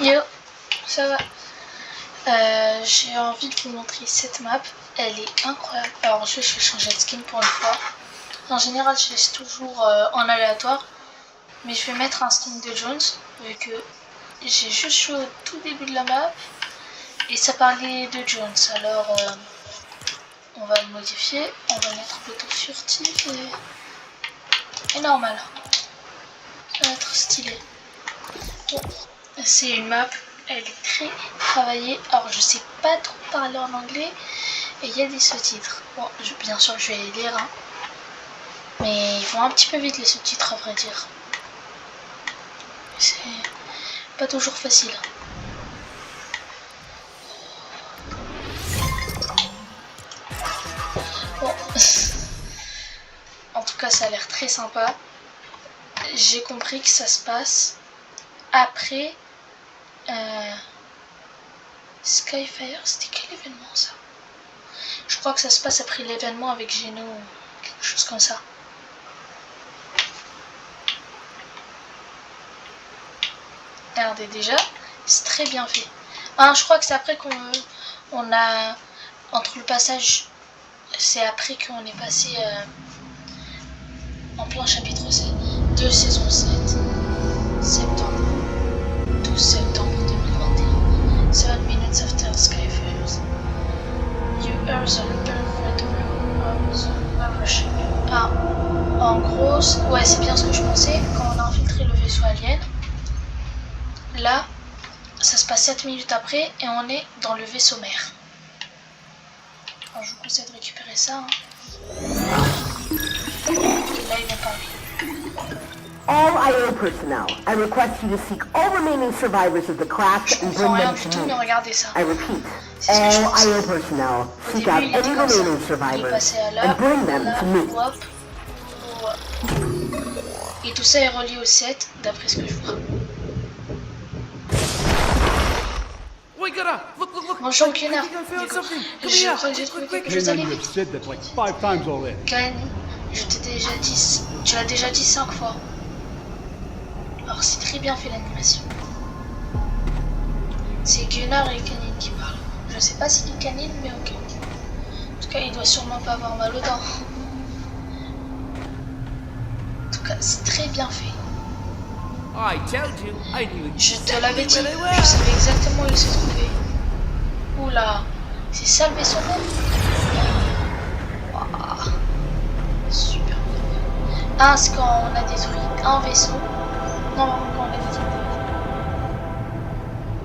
Yo, ça va. J'ai envie de vous montrer cette map. Elle est incroyable. Alors je vais changer de skin pour une fois. En général, je laisse toujours en aléatoire. Mais je vais mettre un skin de Jones, vu que j'ai juste joué au tout début de la map. Et ça parlait de Jones. Alors on va le modifier. On va mettre plutôt furtif et normal. Ça va être stylé. Bon, c'est une map. Elle est très travaillée. Alors je sais pas trop parler en anglais. Et il y a des sous-titres. Bon, bien sûr je vais les lire. Hein. Mais ils vont un petit peu vite les sous-titres à vrai dire. C'est pas toujours facile. Bon. En tout cas ça a l'air très sympa. J'ai compris que ça se passe après Skyfire. C'était quel événement ça? Je crois que ça se passe après l'événement avec Geno ou quelque chose comme ça. Regardez déjà, c'est très bien fait. Ah, je crois que c'est après qu'on a... Entre le passage, c'est après qu'on est passé en plein chapitre 7 de saison 7. Septembre. 12 septembre 2021. 7 minutes after Skyfires. You are the perfect membership. Ah, en gros, ouais, c'est bien ce que je pensais. Quand on a infiltré le vaisseau alien, là, ça se passe 7 minutes après et on est dans le vaisseau mère. Alors, je vous conseille de récupérer ça. Hein. Et là, il va parler. All IO personnel, I request you to seek all remaining survivors of the crash and bring them to me. I repeat, all IO personnel, seek out any remaining survivors and bring them to me. Et tout ça est relié au 7, d'après ce que je vois. Bonjour Gunnar, je crois que j'ai trouvé quelque chose à l'éviter. Kain, je t'ai déjà dit, tu l'as déjà dit 5 fois. Alors c'est très bien fait l'animation. C'est Gunnar et Kanin qui parlent. Je sais pas si c'est Kanin, mais ok. En tout cas, il doit sûrement pas avoir mal aux dents. En tout cas, c'est très bien fait. Je te l'avais dit, je savais exactement où il se trouvait. Oula, c'est ça le vaisseau même. Wow. Super. Ah, c'est quand on a détruit un vaisseau. Non, quand on a détruit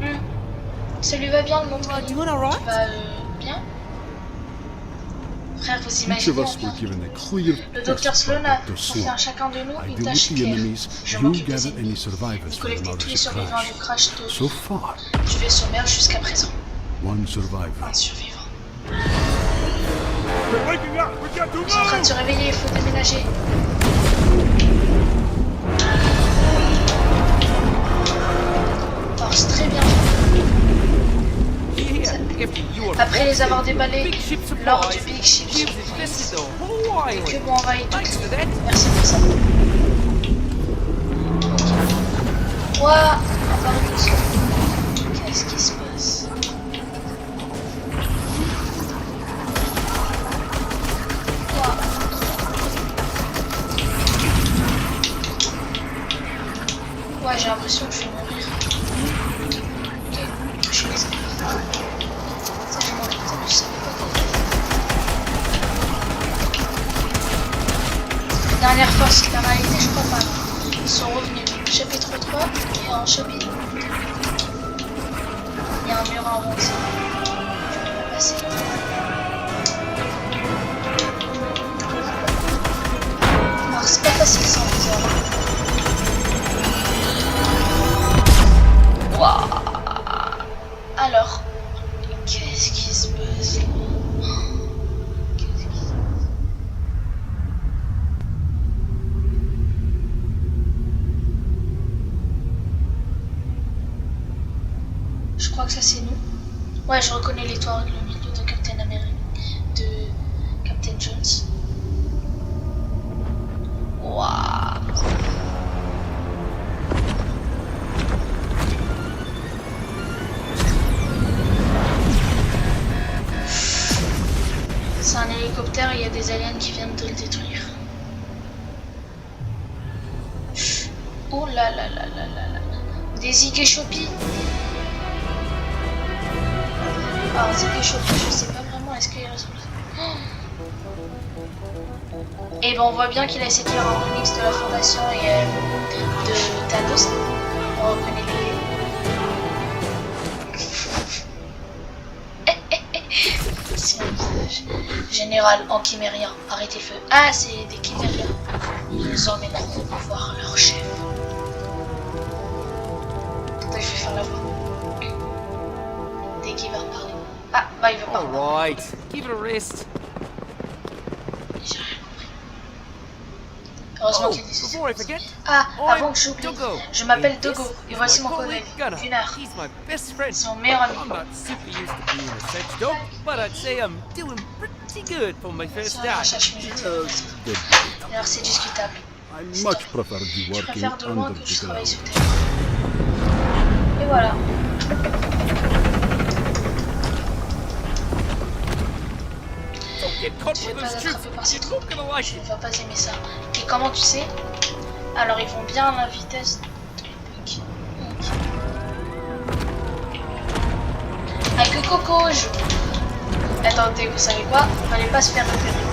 un vaisseau. Ça lui va bien le monde radio. Tu vas bien? Frère, vous imaginez le docteur Sloan a confié à chacun de nous une tâche claire. Je m'occupe des ennemis et collecter tous les survivants du crash du vaisseau mère jusqu'à présent. Un survivant. Ils sont en train de se réveiller, il faut déménager. Alors c'est très bien. Après les avoir déballés lors du Big Ship Surprise, les cubes ont envahi tout. Merci pour ça. Ok. Ouah, encore une chose. Qu'est-ce qui se passe? Ouah. Ouais, j'ai l'impression que je vais mourir. Ok, je les ai. Dernière force, la réalité, je crois pas. Ils sont revenus. Chapitre 3 et en chapitre 2. Il y a un mur en rond aussi. Je peux pas passer. Alors, c'est pas facile sans viseur. Waouh. Alors, qu'est-ce qui se passe là? Je crois que ça c'est nous. Ouais, je reconnais l'étoile, le milieu de Captain America, de Captain Jones. Waouh. terre, il y a des aliens qui viennent de le détruire. Oh là là là là là là. Des Ziggy-Shoppy. Alors Ziggy-Shoppy, je sais pas vraiment, est-ce qu'il ressemble. Et ben on voit bien qu'il a essayé de faire un remix de la Fondation et de Thanos. On reconnaît les... C'est un visage. Général en chimérien, arrêtez le feu. Ah, c'est des chimériens. Ils emmèneront au pouvoir leur chef. Attends, je vais faire la voix. Dès qu'il va parler. Ah, bah il veut pas. Alright, give it a rest. J'ai rien compris. Heureusement qu'il dit ça. Ah, avant que j'oublie, je m'appelle Dogo et voici mon collègue, Gunnar. C'est mon meilleur ami. C'est un recherche, mais alors c'est discutable. Je préfère de loin que je travaille sous terre. Et voilà. Tu ne fais pas attraper par ces troupes. Je ne vais pas aimer ça. Et comment tu sais? Alors ils vont bien à la vitesse. Avec le coco, je... Attendez, vous savez quoi? Fallait pas se faire repérer.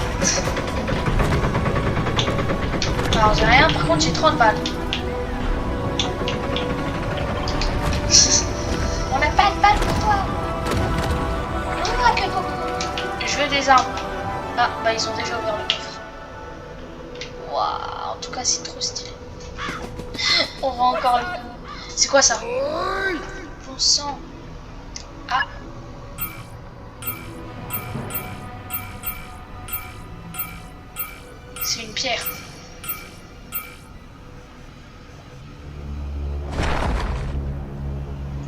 Alors j'ai rien, par contre j'ai 30 balles. On n'a pas de balles pour toi. Non, avec le coco. Je veux des armes. Ah, bah ils ont déjà ouvert le coffre. Waouh, en tout cas c'est trop stylé. On va encore le coup. C'est quoi ça? Bon sang. Ah. C'est une pierre.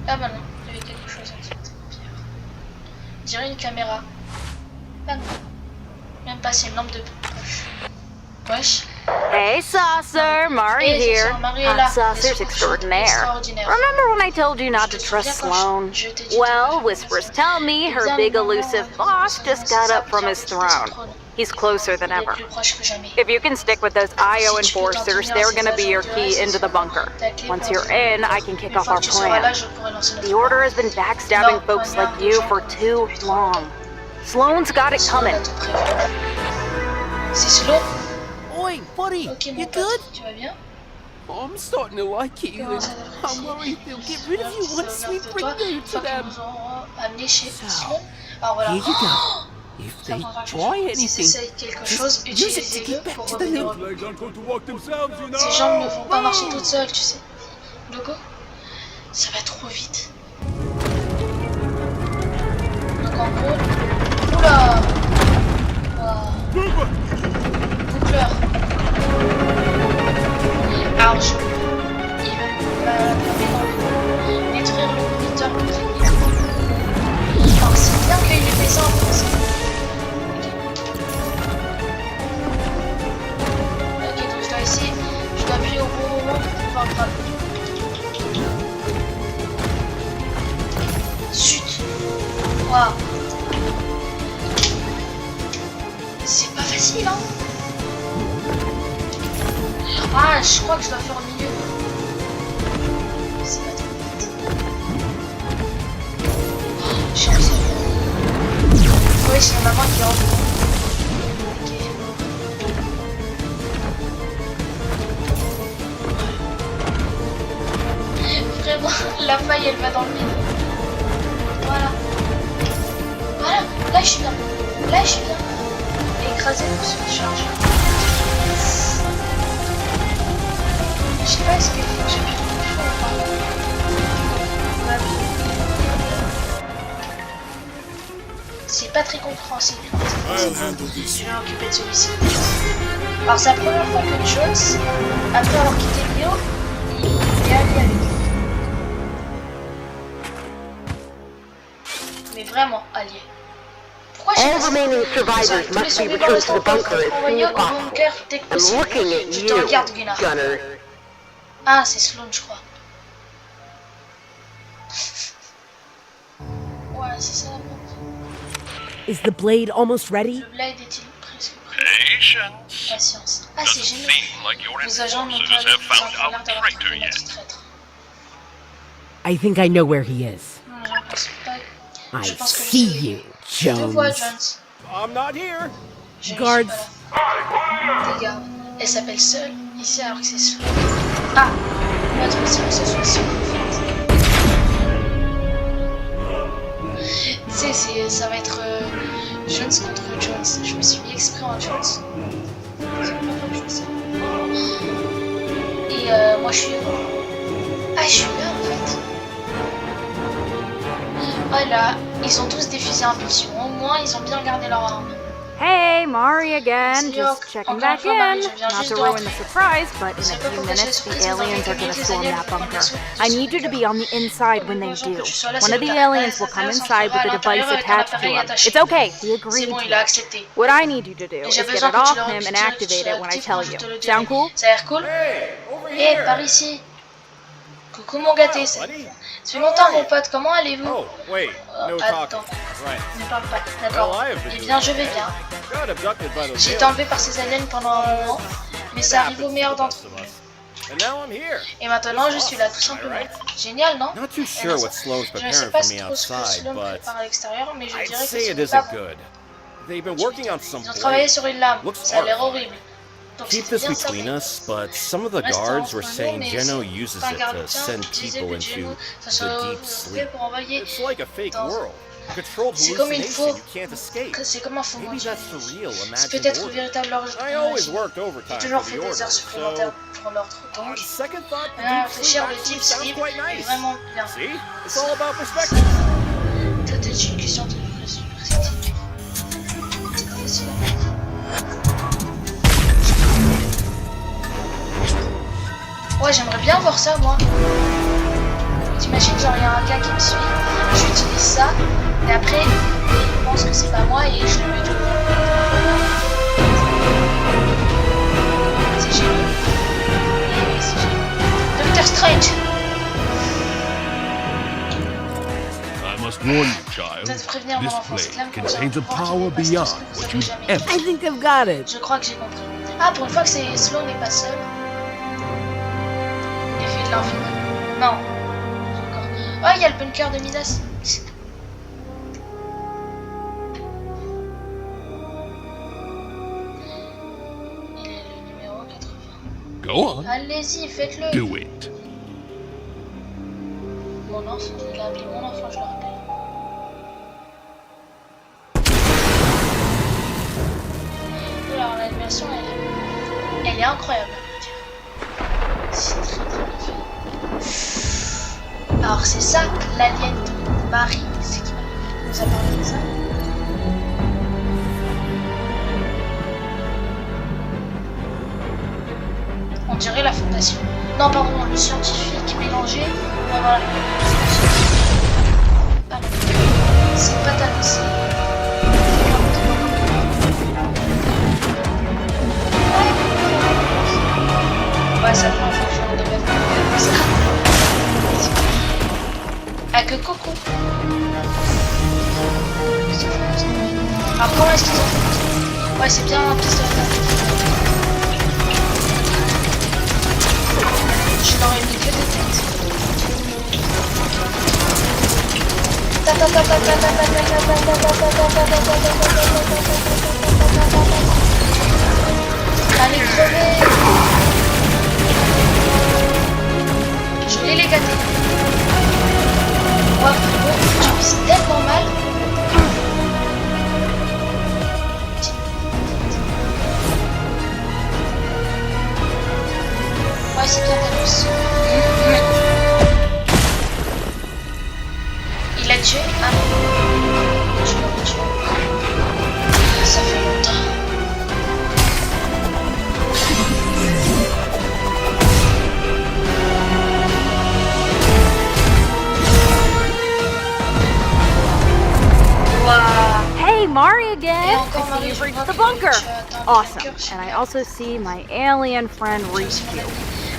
Ah bah non, il y avait quelque chose en dessous de cette pierre. On dirait une caméra. Ah non. Même pas, c'est une lampe de poche. Wesh. Hey, Saucer, Mari here. Hot Saucer's extraordinaire. Remember when I told you not to trust Sloane? Well, whispers tell me her big elusive boss just got up from his throne. He's closer than ever. If you can stick with those IO enforcers, they're gonna be your key into the bunker. Once you're in, I can kick off our plan. The Order has been backstabbing folks like you for too long. Sloane's got it coming. C'est Sloane. Oi, buddy, Ok, you mon good? pote, tu vas bien? I'm starting to like you, and I'm worried they'll get rid of you once we bring you to them. Nous ont amené chez Sloane. Alors voilà. Here you go. If they try Si anything, c'est quelque chose, use it to utilisez-le get back pour to the revenir au loop. Ces jambes ne vont pas marcher toutes seules, tu sais. Logo, ça va trop vite. Donc en gros, oula, boucleur. Alors je, il va détruire le moniteur bouclier. Alors c'est bien qu'il ait fait ça en français. Ok, donc je dois essayer, je dois appuyer au bon moment pour pouvoir frapper. Zut. Waouh. C'est pas facile, hein. Ah, je crois que je dois faire au milieu. C'est pas trop vite. Oh, j'ai réussi à faire. Oui, c'est maman qui est en haut. Ok. Vraiment, la faille, elle va dans le vide. Voilà. Voilà, là je suis bien. Là je suis bien. Écrasé pour se charge. Je sais pas, est-ce que j'ai pu trouver chaud ou pas. C'est pas très compréhensible. Je vais m'occuper de celui-ci. Alors c'est la première fois que Jones, après avoir quitté Leo, il est allié avec lui. Mais vraiment allié. Pourquoi je All remaining survivors must be returned to the bunker as soon as possible. I'm looking at you, Gunner. Ah, c'est Sloane, je crois. Ouais, c'est ça la porte. Is the blade almost ready? Le blade est-il prêt? Patience. Ah, c'est génial. Les agents n'ont pas l'air d'avoir trouvé notre traître. I think I know where he is. Non, je pense pas. I Je pense que see je sais. you, Je te vois, Jones. Jones. I'm not here. Je ne Guards. suis pas là. Des gardes. Elle s'appelle Seul ici alors que c'est Sloan. Ah, on va trouver que ce soit Sloan en fait. Tu sais, ça va être Jones contre Jones. Je me suis mis exprès en Jones. C'est la première fois que je fais ça. Et moi je suis. Ah, je suis là en fait. Voilà, ils ont tous des fusils à impulsion. Au moins, ils ont bien gardé leur arme. Hey, Mari again. Salut, Just checking encore back une fois, Marie, in. je viens Not juste to de ruin rentrer. the surprise, but in Je sais a pas few pourquoi j'ai minutes the surprise, on va aliens are réunir going to les storm aliens that pour bunker. prendre l'assaut I sur need you to be on the inside when they Bonjour, do. que je sois là, One c'est of the le aliens gars. will come Ça inside with the à l'intérieur device avec un attached to appareil him. attaché. It's okay. We C'est agreed bon, to il a it. accepté. What I need you to do Et is j'ai get besoin it que tu off le him and récupères, que tu activate it when I l'actives tell quand je you. te le dirai. Sound cool? Ça a l'air cool? Hey, over Hé, here. par ici. Coucou mon gâté. Ça fait longtemps mon pote, comment allez-vous? Oh, wait. No Attends, talking. Right. ne parle pas. D'accord. Well, I have been Eh bien, je vais bien. Got abducted by those J'ai été enlevé par ces aliens pendant un moment, mais ça arrive au meilleur d'entre eux. And now I'm here. Et maintenant, je suis là, tout simplement. Génial, non? Not too sure what Sloan's Je ne sais preparing pas for me trop ce que outside, Sloan but prépare à l'extérieur, mais je I'd dirais que say ce it n'est pas isn't bon. good. They've been working on some Ils ont travaillé blade. sur une lame, Looks ça a l'air horrible. horrible. Donc Keep c'était this bien ça. between us, but some of the Reste guards were entre nous, saying mais Geno c'est uses pas it grave, to tiens, send utiliser people le Geno, into ça se the deep fait sleep. pour envoyer It's like a fake dans- world. Controlled C'est comme une hallucination faux. you can't escape. C'est comme un faux Maybe monde. that's the real C'est imagined peut-être une order. véritable origine. I always worked J'ai overtime toujours for fait the des order, heures supplémentaires so pour l'ordre. on Donc, second thought, the à deep sleep réfléchir, le actually deep sounds sleep quite est nice. vraiment bien. See? It's all about perspective. Peut-être une question de perspective. Ouais, j'aimerais bien voir ça, moi. T'imagines, genre, il y a un gars qui me suit, j'utilise ça, et après, il pense que c'est pas moi et je le mets tout. C'est génial. Et c'est génial. Doctor Strange. I must warn you, child. Peut-être prévenir mon This enfant, c'est blade clair que contains a power beyond what you've ever. I think I've got it. Je crois que j'ai compris. Ah, pour une fois que c'est Sloan n'est pas seul. L'effet de l'infini. Non. Encore. Oh, il y a le bunker de Midas. Il est le numéro 80. Go on, Allez-y, faites-le. do it. Mon enfant, il a appelé mon enfant, je le rappelle. Alors, l'animation, elle est incroyable, à vrai dire. C'est très très bien fait. Alors, c'est ça, l'alien de Marie, c'est qui nous a parlé de ça. On dirait la fondation. Non, pardon, le scientifique mélangé. Ouais, voilà. Ah non, c'est pas Thanos. Ouais, ça prend un faux genre de mettre comme ça. Ah, que coucou. Alors, comment est-ce qu'ils ont fait? Ouais, c'est bien un pistolet. Je leur ai mis que des têtes. Allez, crever. Je l'ai les gâtés. Wow, frérot, tu vises tellement mal. Ouais, c'est bien Thanos. Il l'a tué? Ah non. Je l'aurais tué. Ça fait longtemps. Hey, Mari again! Et encore, I see Marie, you've je reached vois the que bunker! tu as atteint le Awesome. bunker. And I also see my alien friend Riku.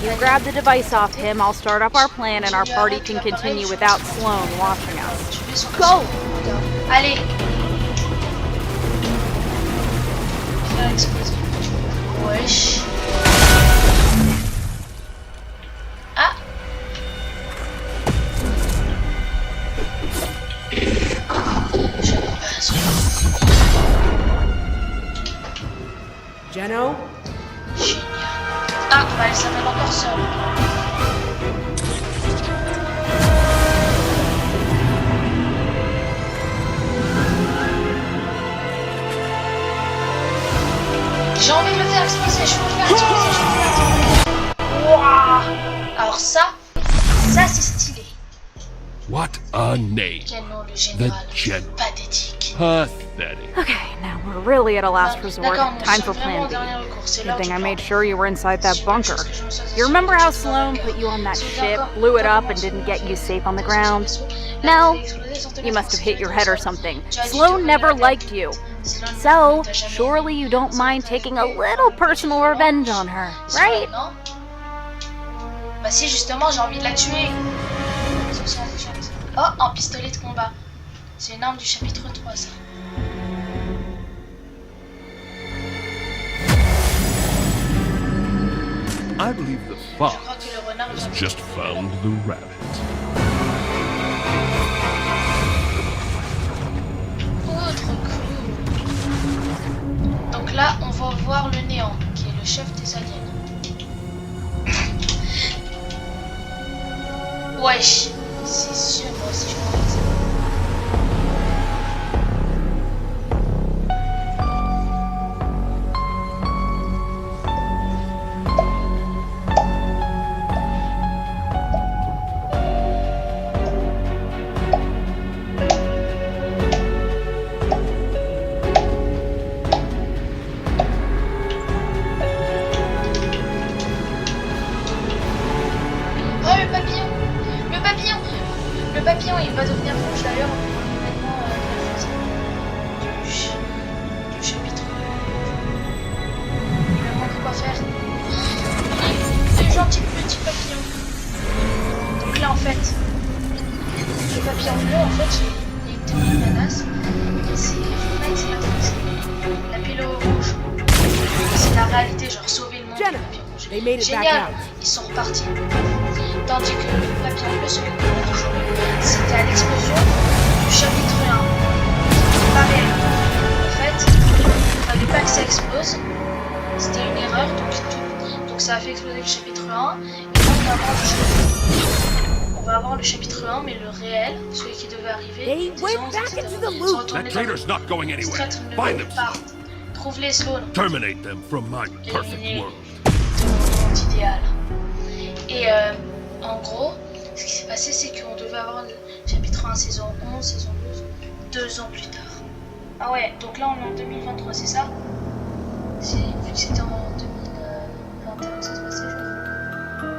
You grab the device off him, I'll start up our plan, and our party can continue without Sloan watching us. Tu fais son Go! Allez. Faire exploser. Wesh. Ah. Geno? Génial. Ah, bah elle s'appelle encore seule. J'ai envie de le faire exploser, je peux le faire exploser, je peux le faire exploser. Wouah. Alors ça c'est stylé. What a name. Quel nom, le général. The General. Pathétique. Pathetic. Okay, now we're really at a last resort. Time for plan B. Good Good thing I made sure you were inside that bunker. You remember how Sloane put you on that ship, blew it up, and didn't get you safe on the ground? No, you must have hit your head or something. Sloane never liked you. So, surely you don't mind taking a little personal revenge on her, right? Bah si, justement, j'ai envie de la tuer. Oh, un pistolet de combat. C'est une arme du chapitre 3, ça. I believe the Je fox crois que le renard has vient de- just found the rabbit. Oh, trop cool. Donc là, on va voir le néant, qui est le chef des aliens. Wesh, c'est sûr, moi aussi je crois que ça. Oh, le papillon! Le papillon! Le papillon, il va devenir rouge d'ailleurs maintenant du chapitre. Il me manque quoi faire. Il est gentil petit papillon. Donc là en fait, le papillon bleu en fait, il était une menace. Et c'est en fait c'est la fausse. La pile rouge. C'est la réalité, genre sauver le monde du papillon rouge. Génial! Ils sont repartis. Tandis que le papillon bleu, celui qu'on a toujours eu, c'était à l'explosion du chapitre 1. Pas réel. En fait, il fallait pas que ça explose. C'était une erreur, donc ça a fait exploser le chapitre 1. Et là, on va avoir le chapitre 1, mais le réel, celui qui devait arriver. That traitor's not going anywhere. Find them. Trouve les Sloane. Terminate them from my perfect world. Monde idéal. Et en gros, ce qui s'est passé, c'est qu'on devait avoir le chapitre 1 saison 11, saison 12, 2 ans plus tard. Ah ouais, donc là on est en 2023, c'est ça? Vu que c'était en 2021 que ça se passait, je crois.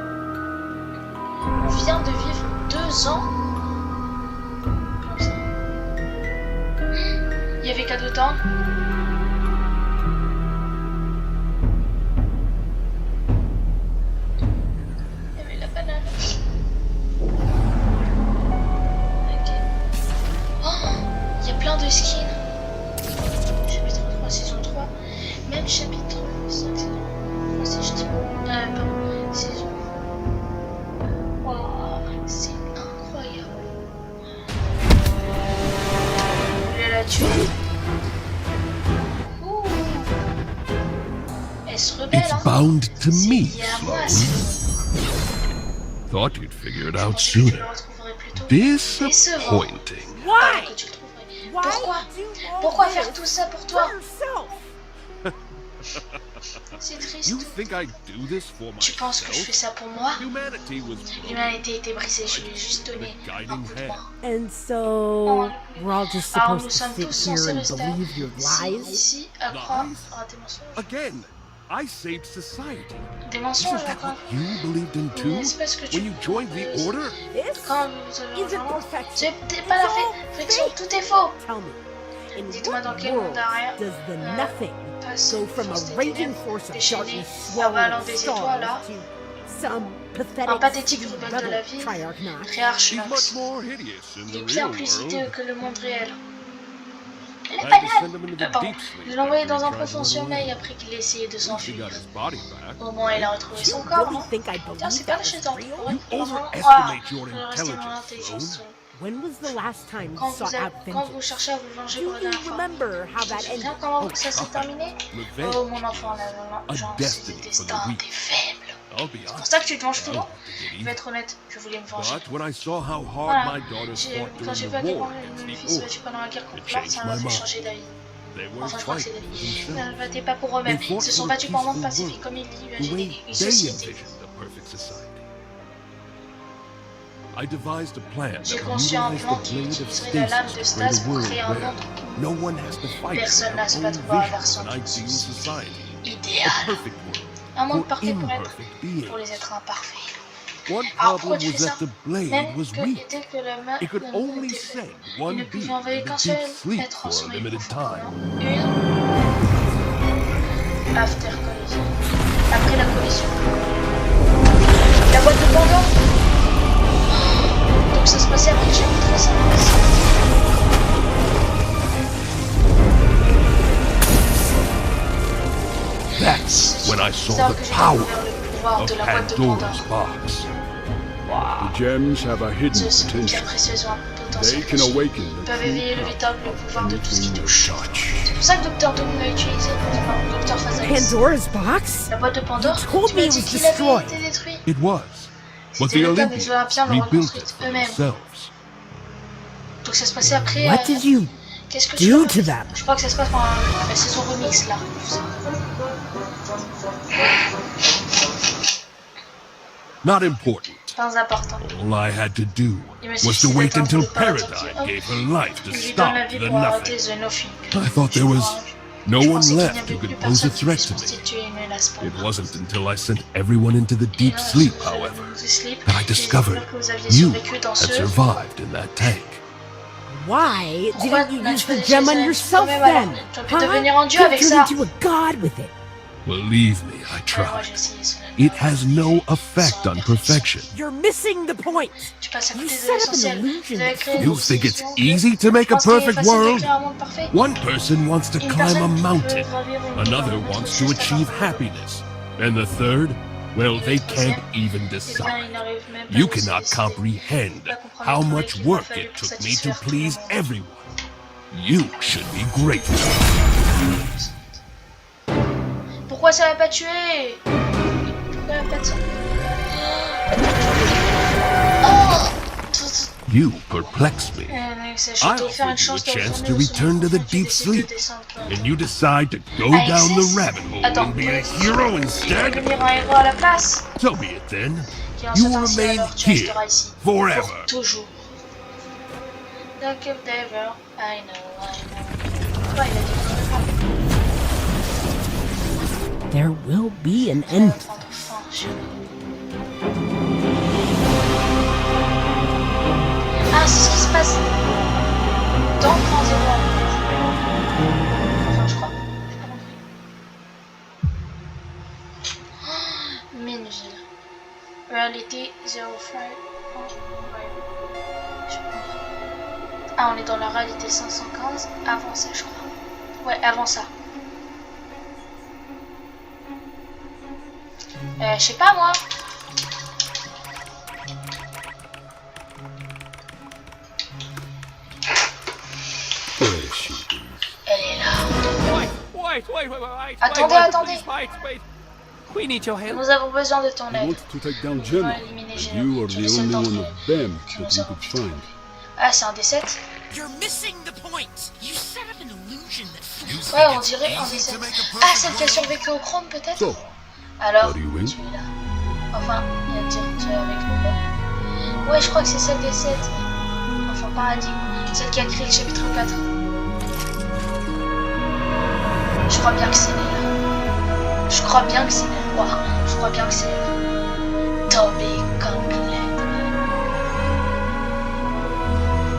On vient de vivre 2 ans comme ça. Il y avait qu'à 2 temps. De skins. Chapitre 3, saison 3. Même chapitre 5, saison 3, si je dis pardon, saison. Wow, c'est incroyable. Je vais la tuer. Ouh. Elle se rebelle, It's hein. bound to C'est me, lié à moi, Sloane. Thought you'd figure it out Je le sooner. retrouverai plus tôt. Disappointing. Why? Pourquoi faire tout ça pour toi? C'est triste. You think I do this for Tu penses que je fais myself? ça pour moi? Humanity was L'humanité était brisée, je lui ai juste donné un coup de main. And so, we're all just Alors nous supposed to sommes tous sit here censés and rester believe your lies? ici à croire à des mensonges. Again, I saved society. Des mensonges Isn't that encore. what you believed in too? Mais c'est parce que tu... When you joined the order? This Quand vous avez isn't rejoint, perfection. c'est pas la friction, tout est faux. Tell me, in Dites-moi dans what quel world monde arrière does the nothing passe go from force a des raging ténèbres force of déchaînée, darkness avalant swallowing des étoiles là, stars to some un pathétique pathetic rebelle de la vie, triarch Nox? Triarche He's much Nox. more hideous in Il est the bien real plus world. hideux que le monde réel. Là, La banane. Je l'ai envoyé dans un profond sommeil après qu'il ait essayé de s'enfuir. Au moins, il a retrouvé son corps, non? Tiens, c'est pas lâché dans le forêt. Je restais dans l'intelligence. Quand vous cherchez à vous venger pour la dernière fois, tu te souviens comment ça s'est terminé? Oh mon enfant, la vengeance, c'est le destin des faibles. C'est pour ça que tu te venges souvent? Je vais être honnête, je voulais me venger. Voilà. Quand j'ai vu à quel point mon fils se battu pendant la guerre contre l'ordre, ça m'a fait changer d'avis. Enfin, je crois que c'est d'avis. Ils ne se battaient pas pour eux-mêmes, ils se sont battus pour un monde pacifique comme ils l'imaginaient, une société. J'ai conçu un plan qui utiliserait la lame de Stas pour créer un monde où personne n'a à se battre pour avoir son idéal. Un monde parfait pour les êtres imparfaits. Alors pourquoi tu fais ça? Même que la main était faite, il ne pouvait envoyer qu'un seul être en sommeil profond. After collision. Après la collision. La boîte de Pandore. Donc ça se passait après le chapitre 5. That's when I saw the power of Pandora's box. The gems have a hidden potential. They can awaken. Ils peuvent éveiller le véritable pouvoir de tout ce qui touche. C'est pour ça que Dr. Doom l'a utilisé, Dr. Phasaelis. Pandora's box? La boîte de Pandore, tu m'as dit qu'il avait été détruit. It was, but the Olympians rebuilt it for themselves. Donc ça se passait après. What did you Qu'est-ce que do to them? Je crois que ça se passe pendant la saison remix là. Not important. Pas important. All I had to do was to wait until Paradigm gave her life to stop the nothing. I thought there was no one left who could pose a threat to me. It wasn't until I sent everyone into the deep sleep, however, that I discovered you had survived in that tank. Why didn't you use the gem on yourself then? Tu peux devenir un dieu avec ça. Into a god with it. Believe me, I tried. It has no effect on perfection. You're missing the point. You set up an illusion. You think it's easy to make a perfect world? One person wants to climb a mountain. Another wants to achieve happiness. And the third, well, they can't even decide. You cannot comprehend how much work it took me to please everyone. You should be grateful. Pourquoi ça l'a pas tué? Pourquoi elle a pas de sang? You perplex me. I offered you a chance to return to the deep sleep, and you decide to go down the rabbit hole and be a hero instead? So be it then. You will remain here forever. Toujours. I know. There will be an end. Ah, c'est ce qui se passe dans Grand Zéro. Enfin, je crois. J'ai pas compris. Minville. Reality 05. Ah, on est dans la réalité 515. Avant ça, je crois. Ouais, avant ça. Je sais pas moi. Elle est là. Attendez. Nous avons besoin de ton aide. Nous allons éliminer Gemma. Tu es le seul d'entre eux que nous avons pu trouver. Ah, c'est un D7. Ouais, on dirait un D7. Ah, celle qui a survécu au chrome peut-être. Alors, tu es là. Enfin, il y a dire tu es avec nous là. Ouais, je crois que c'est celle des 7. Enfin, Paradigme. Celle qui a créé le chapitre 4. Je crois bien que c'est elle. Je crois bien que c'est elle. Je crois bien que c'est elle. Toby